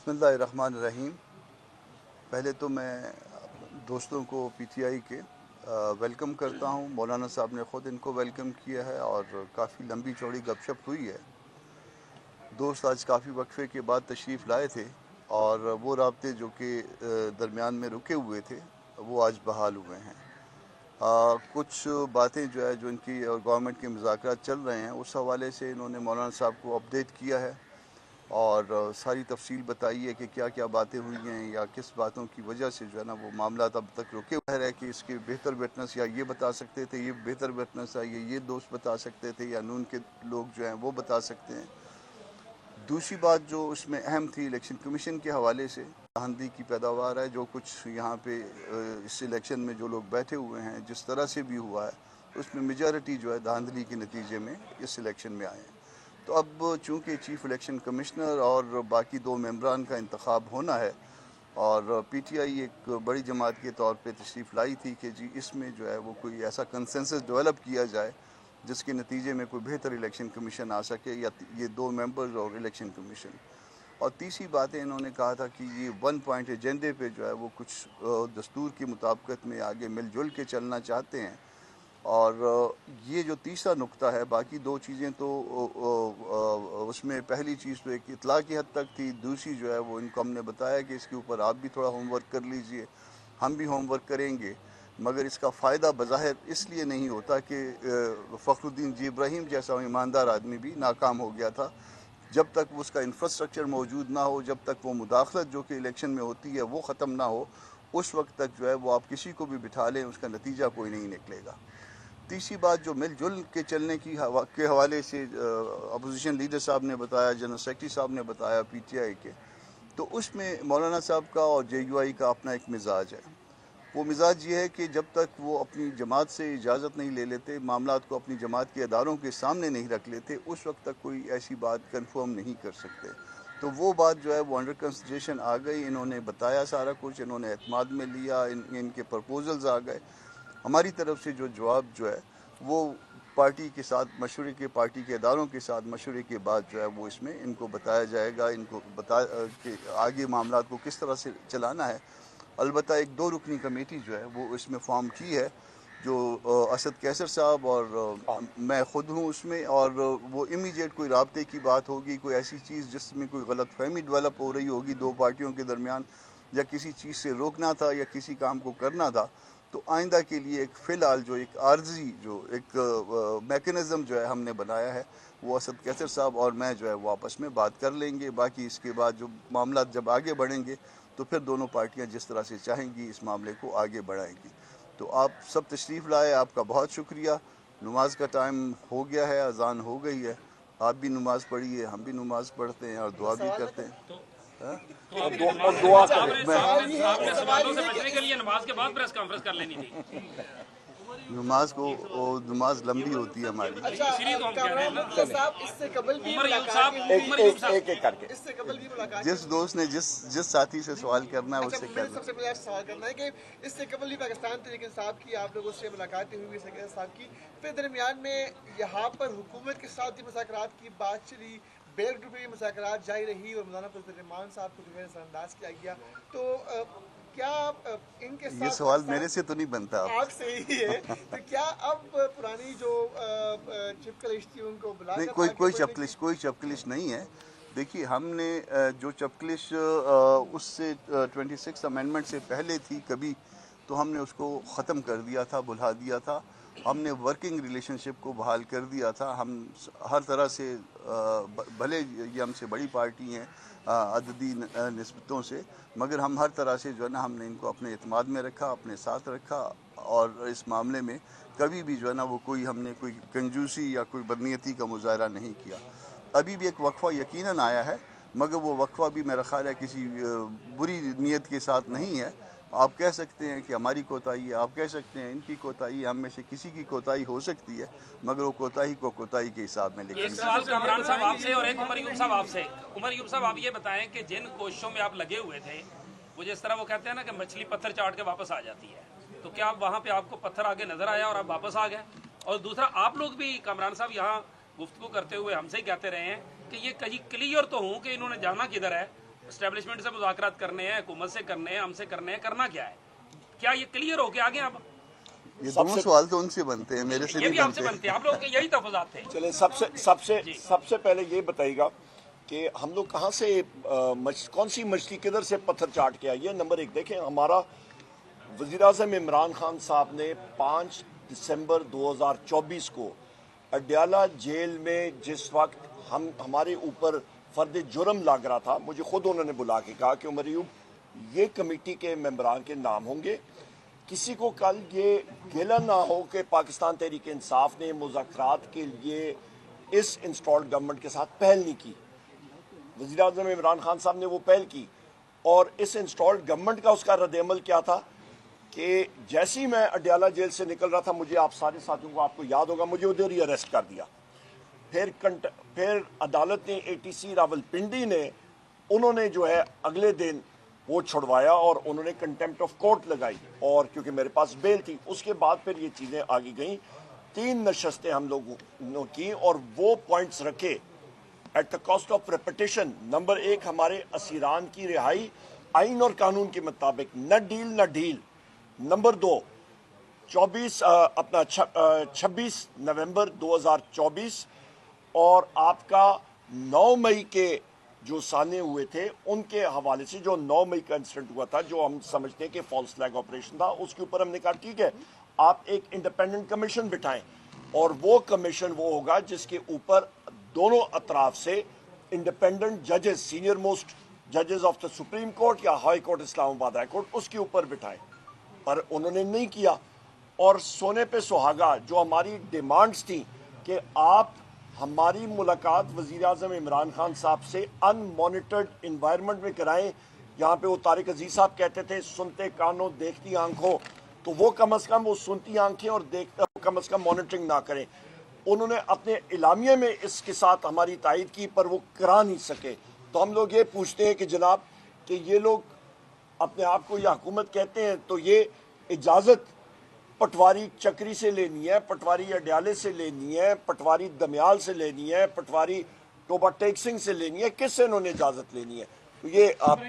बिस्मिल्लाहिर्रहमानिर्रहीम। पहले तो मैं दोस्तों को पीटीआई के वेलकम करता हूँ। मौलाना साहब ने ख़ुद इनको वेलकम किया है और काफ़ी लंबी चौड़ी गपशप हुई है। दोस्त आज काफ़ी वक्फे के बाद तशरीफ़ लाए थे और वो राब्ते जो कि दरमियान में रुके हुए थे वो आज बहाल हुए हैं। कुछ बातें जो है जो इनकी और गवर्नमेंट के मुज़ाकरात चल रहे हैं उस हवाले से इन्होंने मौलाना साहब को अपडेट किया है और सारी तफसील बताई है कि क्या क्या बातें हुई हैं या किस बातों की वजह से जो है ना वो मामला अब तक रुके हुए है कि इसके बेहतर विटनेस या ये बता सकते थे, ये बेहतर विटनेस है, ये दोस्त बता सकते थे या नून के लोग जो हैं वो बता सकते हैं। दूसरी बात जो उसमें अहम थी इलेक्शन कमीशन के हवाले से धांधली की पैदावार है। जो कुछ यहाँ पे इस इलेक्शन में जो लोग बैठे हुए हैं जिस तरह से भी हुआ है उसमें मेजॉरिटी जो है धांधली के नतीजे में इस इलेक्शन में आए हैं। तो अब चूँकि चीफ इलेक्शन कमिश्नर और बाकी दो मेंबरान का इंतखाब होना है और पीटीआई एक बड़ी जमात के तौर पे तशरीफ़ लाई थी कि जी इसमें जो है वो कोई ऐसा कंसेंसस डेवलप किया जाए जिसके नतीजे में कोई बेहतर इलेक्शन कमीशन आ सके या ये दो मेंबर्स और इलेक्शन कमीशन। और तीसरी बात इन्होंने कहा था कि ये 1 पॉइंट एजेंडे पे जो है वो कुछ दस्तूर की मुताबिकत में आगे मिलजुल के चलना चाहते हैं। और ये जो तीसरा नुक्ता है, बाकी दो चीज़ें तो उसमें पहली चीज़ तो एक इतला की हद तक थी, दूसरी जो है वो इनको हमने बताया कि इसके ऊपर आप भी थोड़ा होमवर्क कर लीजिए, हम भी होमवर्क करेंगे। मगर इसका फ़ायदा बज़ाहिर इसलिए नहीं होता कि फ़खरुद्दीन जी इब्राहीम जैसा ईमानदार आदमी भी नाकाम हो गया था। जब तक उसका इंफ्रास्ट्रक्चर मौजूद ना हो, जब तक वो मुदाखलत जो कि इलेक्शन में होती है वो ख़त्म ना हो, उस वक्त तक जो है वो आप किसी को भी बिठा लें उसका नतीजा कोई नहीं निकलेगा। तीसरी बात जो मिलजुल के चलने की के हवाले से अपोजिशन लीडर साहब ने बताया, जनरल सेक्रेटरी साहब ने बताया पीटीआई के, तो उसमें मौलाना साहब का और जेयूआई का अपना एक मिजाज है। वो मिजाज ये है कि जब तक वो अपनी जमात से इजाज़त नहीं ले लेते, मामलात को अपनी जमात के अदारों के सामने नहीं रख लेते, उस वक्त तक कोई ऐसी बात कंफर्म नहीं कर सकते। तो वो बात जो है वो अंडर कंसिडरेशन आ गई, इन्होंने बताया सारा कुछ, इन्होंने एतमाद में लिया, इनके प्रपोजल्स आ गए। हमारी तरफ से जो जवाब जो है वो पार्टी के साथ मशवरे के, पार्टी के इदारों के साथ मशवरे के बाद जो है वो इसमें इनको बताया जाएगा, इनको कि आगे मामलात को किस तरह से चलाना है। अलबत्ता एक 2 रुकनी कमेटी जो है वो इसमें फॉर्म की है, जो असद कैसर साहब और मैं ख़ुद हूँ उसमें, और वो इमीडिएट कोई राब्ते की बात होगी, कोई ऐसी चीज़ जिसमें कोई गलत फहमी डेवलप हो रही होगी दो पार्टियों के दरमियान, या किसी चीज़ से रोकना था या किसी काम को करना था, तो आइंदा के लिए एक फ़िलहाल जो एक आर्जी जो एक मेकनिज़म जो है हमने बनाया है वो असद कैसर साहब और मैं जो है वो आपस में बात कर लेंगे। बाकी इसके बाद जो मामला जब आगे बढ़ेंगे तो फिर दोनों पार्टियां जिस तरह से चाहेंगी इस मामले को आगे बढ़ाएंगी। तो आप सब तशरीफ़ लाए, आपका बहुत शुक्रिया। नमाज का टाइम हो गया है, अजान हो गई है, आप भी नमाज़ पढ़िए, हम भी नमाज़ पढ़ते हैं और दुआ भी करते हैं। और दुआ आपने सवालों से बचने के लिए नमाज के बाद प्रेस कॉन्फ्रेंस कर लेनी थी। नमाज को नमाज लंबी होती है हमारी। जिस दोस्त ने जिस साथी से सवाल करना है उससे करना। सबसे पहले सवाल करना है कि इससे कबल भी पाकिस्तान तहरीक इंसाफ की आप लोगों से मुलाकातें हुई साहब की, फिर दरमियान में यहाँ पर हुकूमत के साथ ही मुज़ाकरात की बात चली, बेल ग्रुप में मुज़ाकरात जारी रही और मौलाना रहमान साहब को जो है नज़रअंदाज किया गया। तो क्या इनके साथ, ये सवाल मेरे से तो नहीं बनता, आपसे ही है, तो क्या अब पुरानी जो चिपकलिश थी उनको बुला नहीं, कोई चपकलिश नहीं है। देखिए, हमने जो चपकलिश उससे 26 अमेंडमेंट से पहले थी कभी, तो हमने उसको ख़त्म कर दिया था, भुला दिया था। हमने वर्किंग रिलेशनशिप को बहाल कर दिया था। हम हर तरह से भले ये हमसे बड़ी पार्टी हैं अददी निस्बतों से, मगर हम हर तरह से जो है ना हमने इनको अपने एतमाद में रखा, अपने साथ रखा, और इस मामले में कभी भी जो है ना वो कोई हमने कोई कंजूसी या कोई बदनीयती का मुजाहरा नहीं किया। अभी भी एक वक्फा यकीनन आया है, मगर वो वक्फा भी मेरा ख्याल है किसी बुरी नीयत के साथ नहीं है। आप कह सकते हैं कि हमारी कोताही है, आप कह सकते हैं इनकी कोताही है, हम में से किसी की कोताही हो सकती है, मगर वो कोताही को कोताही के हिसाब में लेकिन। एक सवाल कामरान साहब आपसे और एक उमर यूब साहब आपसे। उमर यूब साहब, आप ये बताएं कि जिन कोशिशों में आप लगे हुए थे, वो जिस तरह वो कहते हैं ना कि मछली पत्थर चाट के वापस आ जाती है, तो क्या आप वहाँ पे आपको पत्थर आगे नजर आया और आप वापस आ गए? और दूसरा, आप लोग भी कामरान साहब यहाँ गुफ्तगू करते हुए हमसे ही कहते रहे हैं कि ये कहीं क्लियर तो हूँ कि इन्होंने जाना किधर है, एस्टेब्लिशमेंट से मुज़ाकरात करने हैं, हुकूमत से करने हैं, हमसे करने हैं, करना क्या है? क्या ये क्लियर हो के आगे आप? ये दोनों सवाल तो उनसे बनते हैं, मेरे से ये नहीं भी आपसे बनते हैं, आप लोगों के यही तफज़ात थे। चले सबसे पहले ये बताइएगा कि हम लोग कहाँ से कौन सी मछली किधर से पत्थर चाट के आई है। नंबर एक देखें, हमारा वज़ीर-ए-आज़म इमरान खान साहब ने 5 दिसंबर 2024 को अडयाला जेल में जिस वक्त हमारे ऊपर फर्द जुर्म लग रहा था, मुझे खुद उन्होंने बुला के कहा कि उमर अयूब ये कमेटी के मेंबरान के नाम होंगे, किसी को कल ये गिला ना हो कि पाकिस्तान तहरीक इंसाफ ने मुज़ाकरात के लिए इस इंस्टॉल्ड गवर्नमेंट के साथ पहल नहीं की। वज़ीर-ए-आज़म इमरान खान साहब ने वो पहल की और इस इंस्टॉल्ड गवर्नमेंट का उसका रद्द-ए-अमल क्या था कि जैसे ही मैं अडयाला जेल से निकल रहा था, मुझे आप सारे साथियों को आपको याद होगा, मुझे उधर ही अरेस्ट कर दिया। फिर अदालत ने ATC रावलपिंडी ने उन्होंने जो है अगले दिन वो छुड़वाया और उन्होंने कंटेम्प्ट ऑफ कोर्ट लगाई, और क्योंकि मेरे पास बेल थी। उसके बाद फिर ये चीज़ें आगे गई, 3 नशस्तें हम लोगों ने की और वो पॉइंट्स रखे at the cost of repetition. Number 1, हमारे असीरान की रिहाई आइन और कानून के मुताबिक, न डील न ढील। नंबर 2, 26 नवंबर 2024 और आपका 9 मई के जो साने हुए थे उनके हवाले से, जो 9 मई का इंसिडेंट हुआ था, जो हम समझते हैं कि फॉल्स फ्लैग ऑपरेशन था, उसके ऊपर हमने कहा ठीक है, आप एक इंडिपेंडेंट कमीशन बिठाएं और वो कमीशन वो होगा जिसके ऊपर दोनों अतराफ से इंडिपेंडेंट जजेस, सीनियर मोस्ट जजेस ऑफ द सुप्रीम कोर्ट या high court Islamabad high court, उसके ऊपर बिठाएं। पर उन्होंने नहीं किया। और सोने पे सुहागा जो हमारी डिमांड्स थी कि आप हमारी मुलाकात वज़ीर-ए-आज़म इमरान खान साहब से अनमॉनिटर्ड इन्वायरमेंट में कराएं। यहाँ पे वो तारिक अजीज साहब कहते थे सुनते कानों देखती आंखों, तो वो कम अज़ कम वो सुनती आंखें और कम अज़ कम मॉनिटरिंग ना करें। उन्होंने अपने इलामिया में इसके साथ हमारी तायद की, पर वो करा नहीं सके। तो हम लोग ये पूछते हैं कि जनाब कि ये लोग अपने आप को या हुकूमत कहते हैं, तो ये इजाज़त पटवारी चक्री से लेनी है, पटवारी अडयाले से लेनी है, पटवारी दमयाल से लेनी है, पटवारी टोबा टेक सिंह से लेनी है, किससे इन्होंने इजाज़त लेनी है? तो ये आप